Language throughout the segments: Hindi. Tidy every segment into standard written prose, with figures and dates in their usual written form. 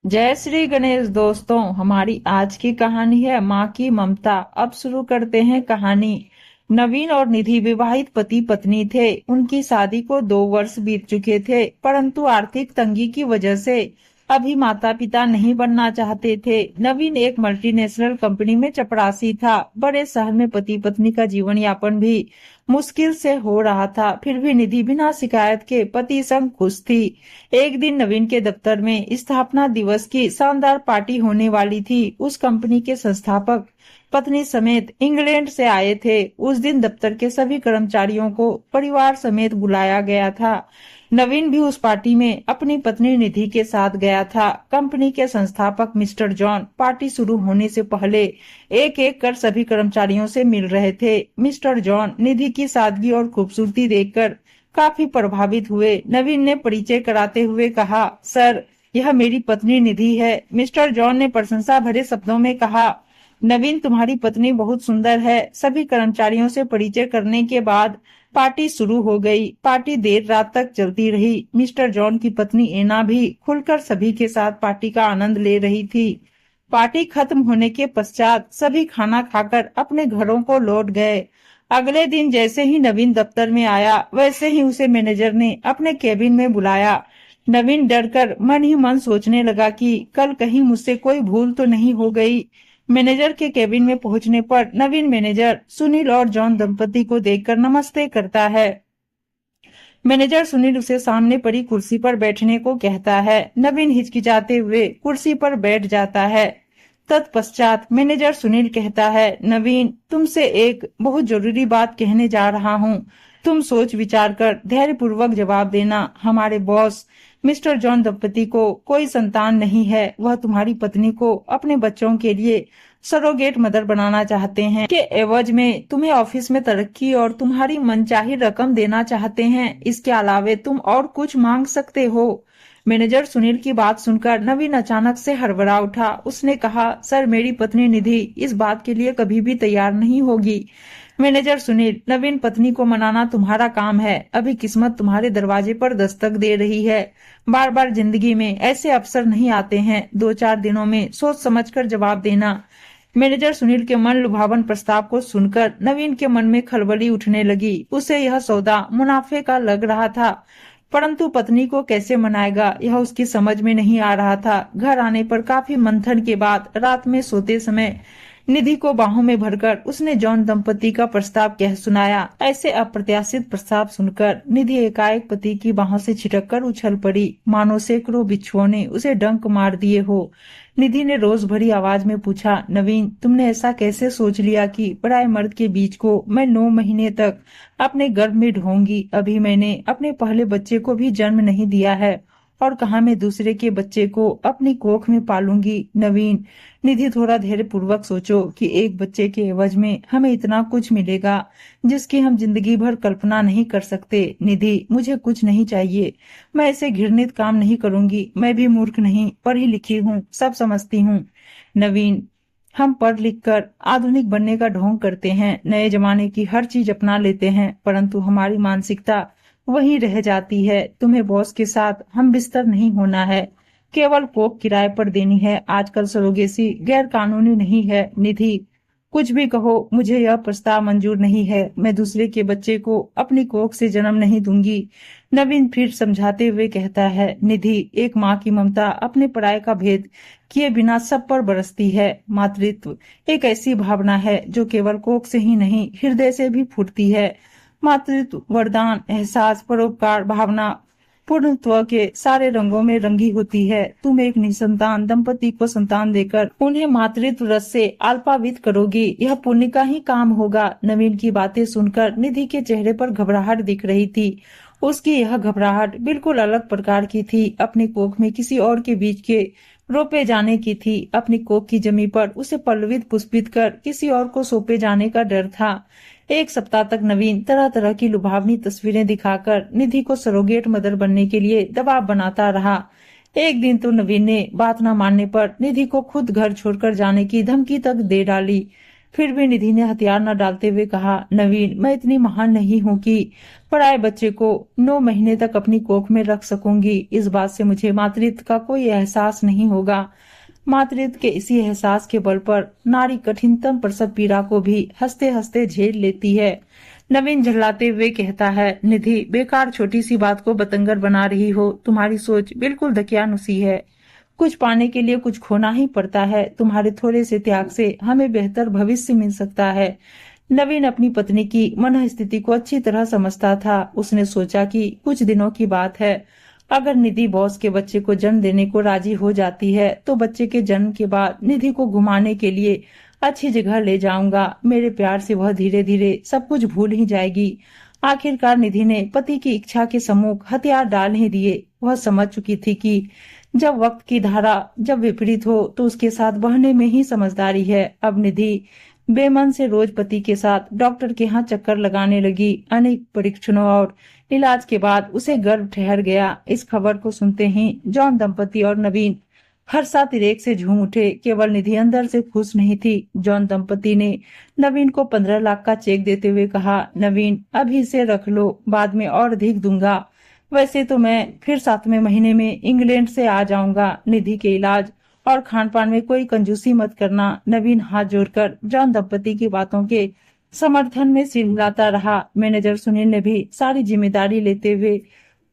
जय श्री गणेश दोस्तों। हमारी आज की कहानी है माँ की ममता। अब शुरू करते हैं कहानी। नवीन और निधि विवाहित पति पत्नी थे। उनकी शादी को 2 वर्ष बीत चुके थे, परंतु आर्थिक तंगी की वजह से अभी माता पिता नहीं बनना चाहते थे। नवीन एक मल्टीनेशनल कंपनी में चपरासी था। बड़े शहर में पति पत्नी का जीवन यापन भी मुश्किल से हो रहा था, फिर भी निधि बिना शिकायत के पति संग खुश थी। एक दिन नवीन के दफ्तर में स्थापना दिवस की शानदार पार्टी होने वाली थी। उस कंपनी के संस्थापक पत्नी समेत इंग्लैंड से आए थे। उस दिन दफ्तर के सभी कर्मचारियों को परिवार समेत बुलाया गया था। नवीन भी उस पार्टी में अपनी पत्नी निधि के साथ गया था। कंपनी के संस्थापक मिस्टर जॉन पार्टी शुरू होने से पहले एक एक कर सभी कर्मचारियों से मिल रहे थे। मिस्टर जॉन निधि की सादगी और खूबसूरती देखकर काफी प्रभावित हुए। नवीन ने परिचय कराते हुए कहा, सर, यह मेरी पत्नी निधि है। मिस्टर जॉन ने प्रशंसा भरे शब्दों में कहा, नवीन, तुम्हारी पत्नी बहुत सुंदर है। सभी कर्मचारियों से परिचय करने के बाद पार्टी शुरू हो गई। पार्टी देर रात तक चलती रही। मिस्टर जॉन की पत्नी एना भी खुलकर सभी के साथ पार्टी का आनंद ले रही थी। पार्टी खत्म होने के पश्चात सभी खाना खाकर अपने घरों को लौट गए। अगले दिन जैसे ही नवीन दफ्तर में आया, वैसे ही उसे मैनेजर ने अपने केबिन में बुलाया। नवीन डरकर मन ही मन सोचने लगा कि कल कहीं मुझसे कोई भूल तो नहीं हो गई। मैनेजर के केबिन में पहुंचने पर नवीन मैनेजर सुनील और जॉन दंपति को देखकर नमस्ते करता है। मैनेजर सुनील उसे सामने पड़ी कुर्सी पर बैठने को कहता है। नवीन हिचकिचाते हुए कुर्सी पर बैठ जाता है। तत्पश्चात मैनेजर सुनील कहता है, नवीन, तुमसे एक बहुत जरूरी बात कहने जा रहा हूँ। तुम सोच विचार कर धैर्यपूर्वक जवाब देना। हमारे बॉस मिस्टर जॉन दंपति को कोई संतान नहीं है। वह तुम्हारी पत्नी को अपने बच्चों के लिए सरोगेट मदर बनाना चाहते हैं। के एवज में तुम्हें ऑफिस में तरक्की और तुम्हारी मनचाही रकम देना चाहते हैं। इसके अलावे तुम और कुछ मांग सकते हो। मैनेजर सुनील की बात सुनकर नवीन अचानक से हड़बड़ा उठा। उसने कहा, सर, मेरी पत्नी निधि इस बात के लिए कभी भी तैयार नहीं होगी। मैनेजर सुनील, नवीन, पत्नी को मनाना तुम्हारा काम है। अभी किस्मत तुम्हारे दरवाजे पर दस्तक दे रही है। बार बार जिंदगी में ऐसे अवसर नहीं आते हैं। 2-4 दिनों में सोच समझकर जवाब देना। मैनेजर सुनील के मन लुभावन प्रस्ताव को सुनकर नवीन के मन में खलबली उठने लगी। उसे यह सौदा मुनाफे का लग रहा था, परंतु पत्नी को कैसे मनाएगा यह उसकी समझ में नहीं आ रहा था। घर आने पर काफी मंथन के बाद रात में सोते समय निधि को बाहों में भरकर उसने जॉन दंपति का प्रस्ताव कह सुनाया। ऐसे अप्रत्याशित प्रस्ताव सुनकर निधि एकाएक पति की बाहों से छिटक कर उछल पड़ी, मानो सैकड़ों बिच्छुओं ने उसे डंक मार दिए हो। निधि ने रोज भरी आवाज में पूछा, नवीन, तुमने ऐसा कैसे सोच लिया कि पराये मर्द के बीच को मैं 9 महीने तक अपने गर्भ में ढोंगी? अभी मैंने अपने पहले बच्चे को भी जन्म नहीं दिया है और कहा मैं दूसरे के बच्चे को अपनी कोख में पालूंगी। नवीन, निधि, थोड़ा धैर्य पूर्वक सोचो कि एक बच्चे के एवज में हमें इतना कुछ मिलेगा जिसकी हम जिंदगी भर कल्पना नहीं कर सकते। निधि, मुझे कुछ नहीं चाहिए। मैं ऐसे घृणित काम नहीं करूंगी। मैं भी मूर्ख नहीं, पढ़ी लिखी हूँ, सब समझती हूँ। नवीन, हम पढ़ लिख कर आधुनिक बनने का ढोंग करते हैं, नए जमाने की हर चीज अपना लेते हैं, परंतु हमारी मानसिकता वहीं रह जाती है। तुम्हें बॉस के साथ हम बिस्तर नहीं होना है, केवल कोख किराए पर देनी है। आजकल सरोगेसी गैर कानूनी नहीं है। निधि, कुछ भी कहो, मुझे यह प्रस्ताव मंजूर नहीं है। मैं दूसरे के बच्चे को अपनी कोख से जन्म नहीं दूंगी। नवीन फिर समझाते हुए कहता है, निधि, एक माँ की ममता अपने पराये का भेद किए बिना सब पर बरसती है। मातृत्व एक ऐसी भावना है जो केवल कोख से ही नहीं, हृदय से भी फूटती है। मातृत्व वरदान, एहसास, परोपकार भावना पूर्णत्व के सारे रंगों में रंगी होती है। तुम एक निसंतान दंपति को संतान देकर उन्हें मातृत्व रस से अल्पावित करोगी। यह पुण्य का ही काम होगा। नवीन की बातें सुनकर निधि के चेहरे पर घबराहट दिख रही थी। उसकी यह घबराहट बिल्कुल अलग प्रकार की थी। अपनी कोख में किसी और के बीच के रोपे जाने की थी। अपनी कोख की जमी पर उसे पल्लवित पुष्पित कर किसी और को सौंपे जाने का डर था। एक सप्ताह तक नवीन तरह तरह की लुभावनी तस्वीरें दिखाकर निधि को सरोगेट मदर बनने के लिए दबाव बनाता रहा। एक दिन तो नवीन ने बात न मानने पर निधि को खुद घर छोड़कर जाने की धमकी तक दे डाली। फिर भी निधि ने हथियार न डालते हुए कहा, नवीन, मैं इतनी महान नहीं हूँ कि पराये बच्चे को 9 महीने तक अपनी कोख में रख सकूंगी। इस बात से मुझे मातृत्व का कोई एहसास नहीं होगा। मातृत्व के इसी एहसास के बल पर नारी कठिनतम प्रसव पीड़ा को भी हंसते हंसते झेल लेती है। नवीन झल्लाते हुए कहता है, निधि, बेकार छोटी सी बात को बतंगर बना रही हो। तुम्हारी सोच बिल्कुल दकियानुसी है। कुछ पाने के लिए कुछ खोना ही पड़ता है। तुम्हारे थोड़े से त्याग से हमें बेहतर भविष्य मिल सकता है। नवीन अपनी पत्नी की मन स्थिति को अच्छी तरह समझता था। उसने सोचा कि कुछ दिनों की बात है। अगर निधि बॉस के बच्चे को जन्म देने को राजी हो जाती है तो बच्चे के जन्म के बाद निधि को घुमाने के लिए अच्छी जगह ले जाऊंगा। मेरे प्यार से वह धीरे धीरे सब कुछ भूल ही जाएगी। आखिरकार निधि ने पति की इच्छा के सम्मुख हथियार डाल ही दिए। वह समझ चुकी थी कि जब वक्त की धारा जब विपरीत हो तो उसके साथ बहने में ही समझदारी है। अब निधि बेमन से रोज पति के साथ डॉक्टर के यहाँ चक्कर लगाने लगी। अनेक परीक्षणों और इलाज के बाद उसे गर्भ ठहर गया। इस खबर को सुनते ही जॉन दंपति और नवीन हर्षातिरेक से झूम उठे। केवल निधि अंदर से खुश नहीं थी। जॉन दंपति ने नवीन को 15 लाख का चेक देते हुए कहा, नवीन, अभी इसे रख लो, बाद में और अधिक दूंगा। वैसे तो मैं फिर 7वें महीने में इंग्लैंड से आ जाऊंगा। निधि के इलाज और खान पान में कोई कंजूसी मत करना। नवीन हाथ जोड़कर जॉन दंपति की बातों के समर्थन में सिर हिलाता रहा। मैनेजर सुनील ने भी सारी जिम्मेदारी लेते हुए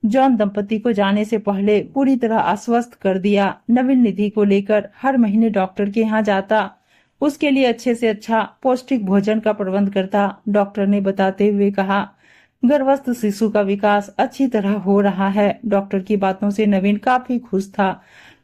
जॉन दंपति को जाने से पहले पूरी तरह आश्वस्त कर दिया। नवीन निधि को लेकर हर महीने डॉक्टर के यहाँ जाता, उसके लिए अच्छे से अच्छा पौष्टिक भोजन का प्रबंध करता। डॉक्टर ने बताते हुए कहा, गर्भस्थ शिशु का विकास अच्छी तरह हो रहा है। डॉक्टर की बातों से नवीन काफी खुश था,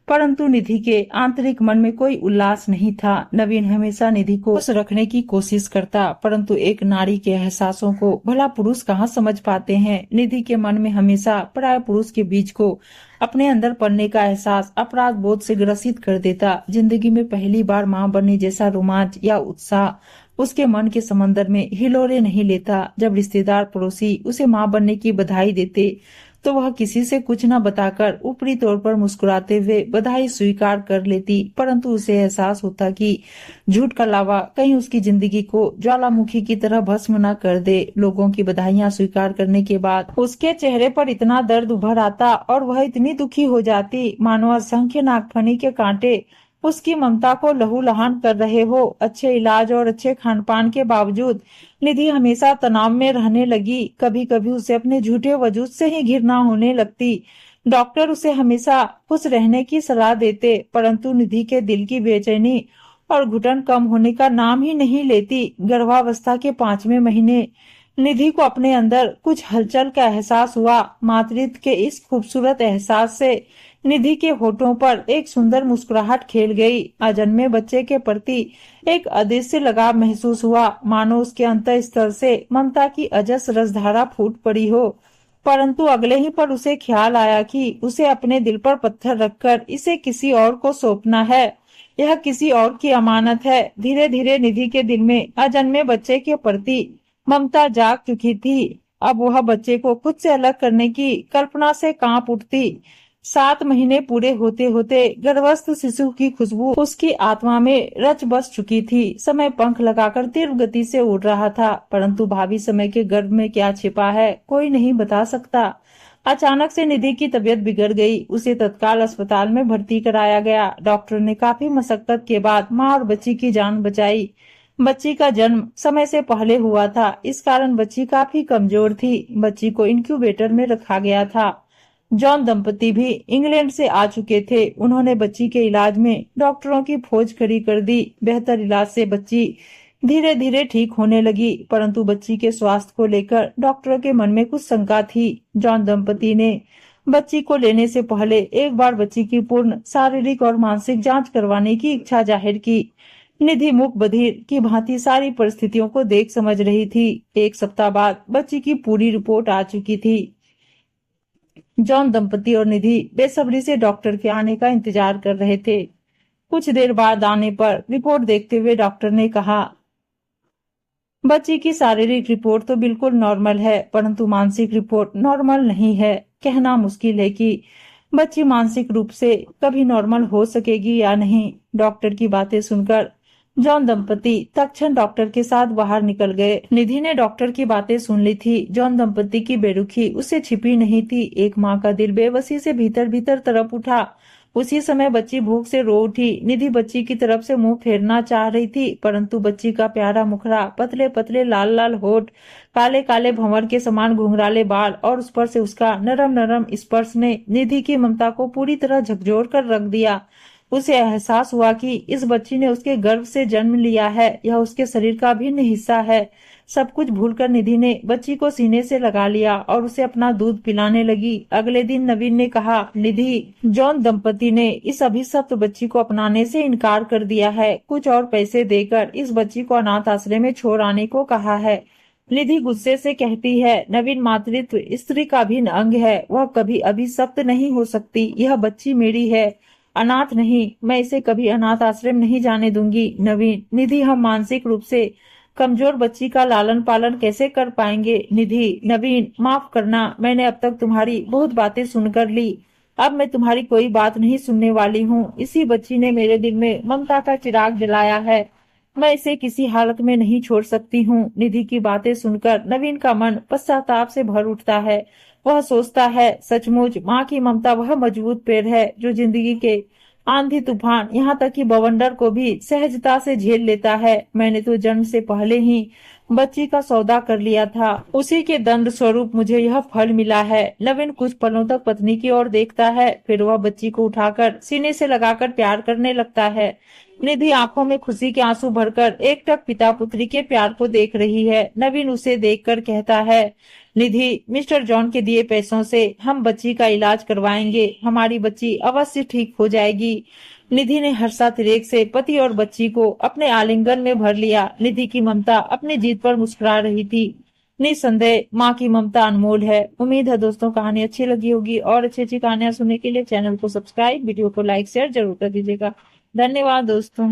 परंतु निधि के आंतरिक मन में कोई उल्लास नहीं था। नवीन हमेशा निधि को खुश रखने की कोशिश करता, परंतु एक नारी के एहसासों को भला पुरुष कहाँ समझ पाते हैं। निधि के मन में हमेशा पराये पुरुष के बीज को अपने अंदर पड़ने का एहसास अपराध बोध से ग्रसित कर देता। जिंदगी में पहली बार मां बनने जैसा रोमांच या उत्साह उसके मन के समंदर में हिलोरे नहीं लेता। जब रिश्तेदार पड़ोसी उसे मां बनने की बधाई देते तो वह किसी से कुछ न बताकर ऊपरी तौर पर मुस्कुराते हुए बधाई स्वीकार कर लेती, परंतु उसे एहसास होता कि झूठ का लावा कहीं उसकी जिंदगी को ज्वालामुखी की तरह भस्म न कर दे। लोगों की बधाइयां स्वीकार करने के बाद उसके चेहरे पर इतना दर्द उभर आता और वह इतनी दुखी हो जाती मानो असंख्य नागफनी के कांटे उसकी ममता को लहूलुहान कर रहे हो। अच्छे इलाज और अच्छे खान पान के बावजूद निधि हमेशा तनाव में रहने लगी। कभी कभी उसे अपने झूठे वजूद से ही घृणा होने लगती। डॉक्टर उसे हमेशा खुश रहने की सलाह देते, परंतु निधि के दिल की बेचैनी और घुटन कम होने का नाम ही नहीं लेती। गर्भावस्था के 5वें महीने निधि को अपने अंदर कुछ हलचल का एहसास हुआ। मातृत्व के इस खूबसूरत एहसास से निधि के होठों पर एक सुंदर मुस्कुराहट खेल गई। अजन्मे बच्चे के प्रति एक अदृश्य लगाव महसूस हुआ, मानो उसके अंतःस्थल से ममता की अजस रसधारा फूट पड़ी हो। परंतु अगले ही पर उसे ख्याल आया कि उसे अपने दिल पर पत्थर रखकर इसे किसी और को सौंपना है। यह किसी और की अमानत है। धीरे धीरे निधि के दिल में अजन्मे बच्चे के प्रति ममता जाग चुकी थी। अब वह बच्चे को खुद से अलग करने की कल्पना से कांप उठती। 7 महीने पूरे होते होते गर्भस्थ शिशु की खुशबू उसकी आत्मा में रच बस चुकी थी। समय पंख लगाकर तीव्र गति से उड़ रहा था, परंतु भावी समय के गर्भ में क्या छिपा है कोई नहीं बता सकता। अचानक से निधि की तबीयत बिगड़ गई। उसे तत्काल अस्पताल में भर्ती कराया गया। डॉक्टर ने काफी मशक्कत के बाद माँ और बच्ची की जान बचाई। बच्ची का जन्म समय से पहले हुआ था, इस कारण बच्ची काफी कमजोर थी। बच्ची को इंक्यूबेटर में रखा गया था। जॉन दंपति भी इंग्लैंड से आ चुके थे। उन्होंने बच्ची के इलाज में डॉक्टरों की फौज खड़ी कर दी। बेहतर इलाज से बच्ची धीरे धीरे ठीक होने लगी, परंतु बच्ची के स्वास्थ्य को लेकर डॉक्टरों के मन में कुछ शंका थी। जॉन दंपति ने बच्ची को लेने से पहले एक बार बच्ची की पूर्ण शारीरिक और मानसिक जांच करवाने की इच्छा जाहिर की। निधि मूक बधिर की भांति सारी परिस्थितियों को देख समझ रही थी। 1 सप्ताह बाद बच्ची की पूरी रिपोर्ट आ चुकी थी। जॉन दंपति और निधि बेसब्री से डॉक्टर के आने का इंतजार कर रहे थे। कुछ देर बाद आने पर रिपोर्ट देखते हुए डॉक्टर ने कहा, बच्ची की शारीरिक रिपोर्ट तो बिल्कुल नॉर्मल है, परंतु मानसिक रिपोर्ट नॉर्मल नहीं है। कहना मुश्किल है कि बच्ची मानसिक रूप से कभी नॉर्मल हो सकेगी या नहीं। डॉक्टर की बातें सुनकर जॉन दंपति तत्क्षण डॉक्टर के साथ बाहर निकल गए। निधि ने डॉक्टर की बातें सुन ली थी। जॉन दंपति की बेरुखी उससे छिपी नहीं थी। एक माँ का दिल बेबसी से भीतर भीतर तड़प उठा। उसी समय बच्ची भूख से रो उठी। निधि बच्ची की तरफ से मुंह फेरना चाह रही थी, परंतु बच्ची का प्यारा मुखड़ा, पतले पतले लाल लाल होठ, काले काले भंवर के समान घुंघराले बाल और उस पर से उसका नरम नरम स्पर्श ने निधि की ममता को पूरी तरह झकझोर कर रख दिया। उसे एहसास हुआ कि इस बच्ची ने उसके गर्भ से जन्म लिया है, यह उसके शरीर का अभिन्न हिस्सा है। सब कुछ भूलकर निधि ने बच्ची को सीने से लगा लिया और उसे अपना दूध पिलाने लगी। अगले दिन नवीन ने कहा, निधि, जॉन दंपति ने इस अभिशप्त बच्ची को अपनाने से इनकार कर दिया है। कुछ और पैसे देकर इस बच्ची को अनाथ आश्रय में छोड़ आने को कहा है। निधि गुस्से से कहती है, नवीन, मातृत्व स्त्री का अभिन्न अंग है, वह कभी अभिशप्त नहीं हो सकती। यह बच्ची मेरी है, अनाथ नहीं। मैं इसे कभी अनाथ आश्रम नहीं जाने दूंगी। नवीन, निधि, हम मानसिक रूप से कमजोर बच्ची का लालन पालन कैसे कर पाएंगे? निधि, नवीन, माफ करना, मैंने अब तक तुम्हारी बहुत बातें सुनकर ली। अब मैं तुम्हारी कोई बात नहीं सुनने वाली हूँ। इसी बच्ची ने मेरे दिल में ममता का चिराग जलाया है। मैं इसे किसी हालत में नहीं छोड़ सकती हूँ। निधि की बातें सुनकर नवीन का मन पश्चाताप से भर उठता है। वह सोचता है, सचमुच माँ की ममता वह मजबूत पेड़ है जो जिंदगी के आंधी तूफान, यहाँ तक कि बवंडर को भी सहजता से झेल लेता है। मैंने तो जन्म से पहले ही बच्ची का सौदा कर लिया था। उसी के दंड स्वरूप मुझे यह फल मिला है। नवीन कुछ पलों तक पत्नी की ओर देखता है, फिर वह बच्ची को उठाकर सीने से लगाकर प्यार करने लगता है। निधि आंखों में खुशी के आंसू भरकर एकटक पिता पुत्री के प्यार को देख रही है। नवीन उसे देखकर कहता है, निधि, मिस्टर जॉन के दिए पैसों से हम बच्ची का इलाज करवाएंगे। हमारी बच्ची अवश्य ठीक हो जाएगी। निधि ने हर्षातिरेक से पति और बच्ची को अपने आलिंगन में भर लिया। निधि की ममता अपनी जीत पर मुस्कुरा रही थी। निसंदेह माँ की ममता अनमोल है। उम्मीद है दोस्तों कहानी अच्छी लगी होगी, और अच्छी अच्छी कहानियां सुनने के लिए चैनल को सब्सक्राइब, वीडियो को लाइक शेयर जरूर कर दीजिएगा। धन्यवाद दोस्तों।